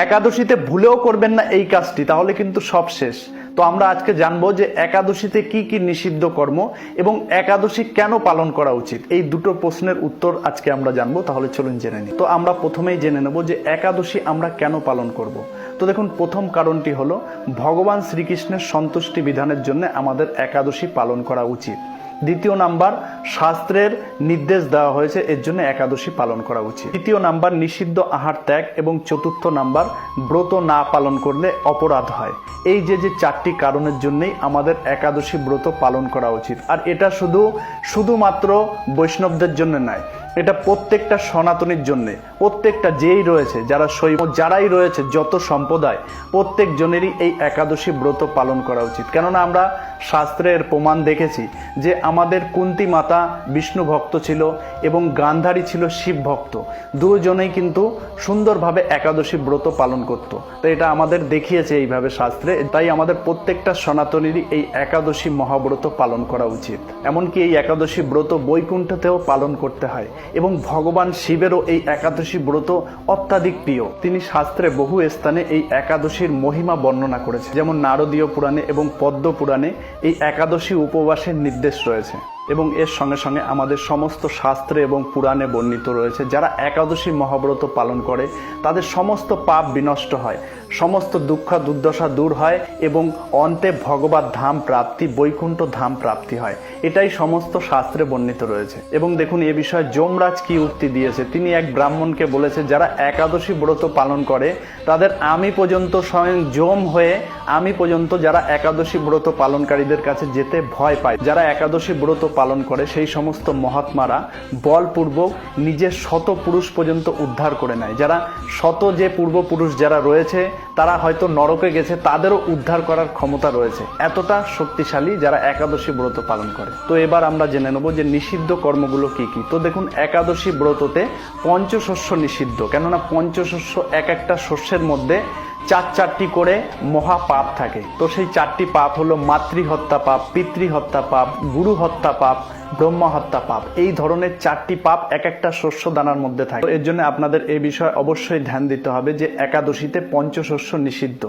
একাদশীতে ভুলেও করবেন না এই কাজটি, তাহলে কিন্তু সব শেষ। তো আমরা আজকে জানবো যে একাদশীতে কি কি নিষিদ্ধ কর্ম এবং একাদশী কেন পালন করা উচিত, এই দুটো প্রশ্নের উত্তর আজকে আমরা জানবো। তাহলে চলুন জেনে নিই। তো আমরা প্রথমেই জেনে নেব যে একাদশী আমরা কেন পালন করব। তো দেখুন, প্রথম কারণটি হলো ভগবান শ্রীকৃষ্ণের সন্তুষ্টি বিধানের জন্য আমাদের একাদশী পালন করা উচিত। দ্বিতীয় নাম্বার, শাস্ত্রের নির্দেশ দেওয়া হয়েছে, এর জন্য একাদশী পালন করা উচিত। তৃতীয় নাম্বার, নিষিদ্ধ আহার ত্যাগ, এবং চতুর্থ নাম্বার, ব্রত না পালন করলে অপরাধ হয়। এই যে চারটি কারণের জন্যই আমাদের একাদশী ব্রত পালন করা উচিত। আর এটা শুধুমাত্র বৈষ্ণবদের জন্য নয়, এটা প্রত্যেকটা সনাতনীর জন্য, প্রত্যেকটা যেই রয়েছে, যারা শৈব, যারাই রয়েছে যত সম্প্রদায়, প্রত্যেক জনেরই এই একাদশী ব্রত পালন করা উচিত। কেননা আমরা শাস্ত্রের প্রমাণ দেখেছি যে আমাদের কুন্তী মাতা বিষ্ণু ভক্ত ছিল এবং গান্ধারী ছিল শিব ভক্ত। দুজনেই কিন্তু সুন্দরভাবে একাদশী ব্রত পালন করত। তো এটা আমাদের দেখিয়েছে এইভাবে শাস্ত্রে। তাই আমাদের প্রত্যেকটা সনাতনীরই এই একাদশী মহাব্রত পালন করা উচিত। এমনকি এই একাদশী ব্রত বৈকুণ্ঠতেও পালন করতে হয় এবং ভগবান শিবেরও এই একাদশী ব্রত অত্যাধিক প্রিয়। তিনি শাস্ত্রে বহু স্থানে এই একাদশীর মহিমা বর্ণনা করেছে, যেমন নারদীয় পুরাণে এবং পদ্ম পুরাণে এই একাদশী উপবাসের নির্দেশ রয়েছে। এবং এর সঙ্গে সঙ্গে আমাদের সমস্ত শাস্ত্রে এবং পুরাণে বর্ণিত রয়েছে, যারা একাদশী মহাব্রত পালন করে তাদের সমস্ত পাপ বিনষ্ট হয়, সমস্ত দুঃখ দুর্দশা দূর হয় এবং অন্তে ভগবত ধাম প্রাপ্তি, বৈকুণ্ঠ ধাম প্রাপ্তি হয়। এটাই সমস্ত শাস্ত্রে বর্ণিত রয়েছে। এবং দেখুন, এ বিষয়ে যমরাজ কি উক্তি দিয়েছে। তিনি এক ব্রাহ্মণকে বলেছে, যারা একাদশী ব্রত পালন করে তাদের আমি পর্যন্ত, স্বয়ং যম হয়ে আমি পর্যন্ত যারা একাদশী ব্রত পালনকারীদের কাছে যেতে ভয় পায়। যারা একাদশী ব্রত পালন করে সেই সমস্ত মহাত্মারা বলপূর্বক নিজের শত পুরুষ পর্যন্ত উদ্ধার করে নেয়। যারা শত যে পূর্বপুরুষ যারা রয়েছে তারা হয়তো নরকে গেছে, তাদেরও উদ্ধার করার ক্ষমতা রয়েছে। এতটা শক্তিশালী যারা একাদশী ব্রত পালন করে। তো এবার আমরা জেনে নেব যে নিষিদ্ধ কর্মগুলো কি কি। তো দেখুন, একাদশী ব্রততে পঞ্চশস্য নিষিদ্ধ। কেননা পঞ্চশস্য, এক একটা শস্যের মধ্যে চারটি করে মহা পাপ থাকে। তো সেই চারটি পাপ হলো মাতৃহত্যা পাপ, পিতৃহত্যা পাপ, গুরু হত্যা পাপ, ব্রহ্ম হত্যা পাপ। এই ধরনের চারটি পাপ এক একটা শস্য দানার মধ্যে থাকে। এর জন্য আপনাদের এই বিষয়ে অবশ্যই ধ্যান দিতে হবে যে একাদশীতে পঞ্চশস্য নিষিদ্ধ।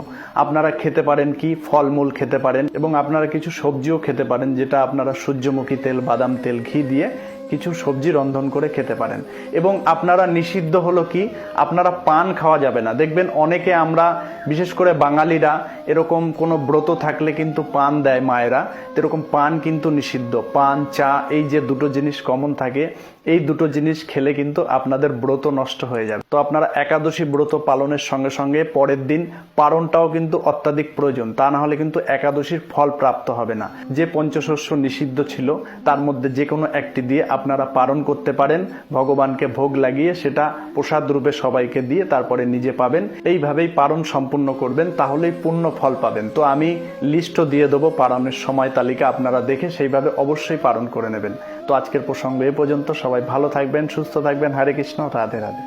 আপনারা খেতে পারেন কি, ফলমূল খেতে পারেন এবং আপনারা কিছু সবজিও খেতে পারেন, যেটা আপনারা সূর্যমুখী তেল, বাদাম তেল, ঘি দিয়ে কিছু সবজি রন্ধন করে খেতে পারেন। এবং আপনারা নিষিদ্ধ হলো কি, আপনারা পান খাওয়া যাবে না। দেখবেন অনেকে, আমরা বিশেষ করে বাঙালিরা, এরকম কোনো ব্রত থাকলে কিন্তু পান দেয় মায়েরা, এরকম পান কিন্তু নিষিদ্ধ। পান, চা, এই যে দুটো জিনিস কমন থাকে, এই দুটো জিনিস খেলে কিন্তু আপনাদের ব্রত নষ্ট হয়ে যাবে। তো আপনারা একাদশী ব্রত পালনের সঙ্গে সঙ্গে পরের দিন পারণটাও কিন্তু অত্যাধিক প্রয়োজন। তা না হলে কিন্তু একাদশীর ফল প্রাপ্ত হবে না। যে পঞ্চশস্য নিষিদ্ধ ছিল তার মধ্যে যে কোনো একটি দিয়ে আপনারা পারণ করতে পারেন, ভগবানকে ভোগ লাগিয়ে সেটা প্রসাদ রূপে সবাইকে দিয়ে তারপরে নিজে পাবেন। এইভাবেই পারণ সম্পূর্ণ করবেন, তাহলেই পূর্ণ ফল পাবেন। তো আমি লিস্টও দিয়ে দেবো পারণের সময় তালিকা, আপনারা দেখে সেইভাবে অবশ্যই পারণ করে নেবেন। তো আজকের প্রসঙ্গ এ পর্যন্ত। সবাই ভালো থাকবেন, সুস্থ থাকবেন। হরে কৃষ্ণ, রাধে রাধে।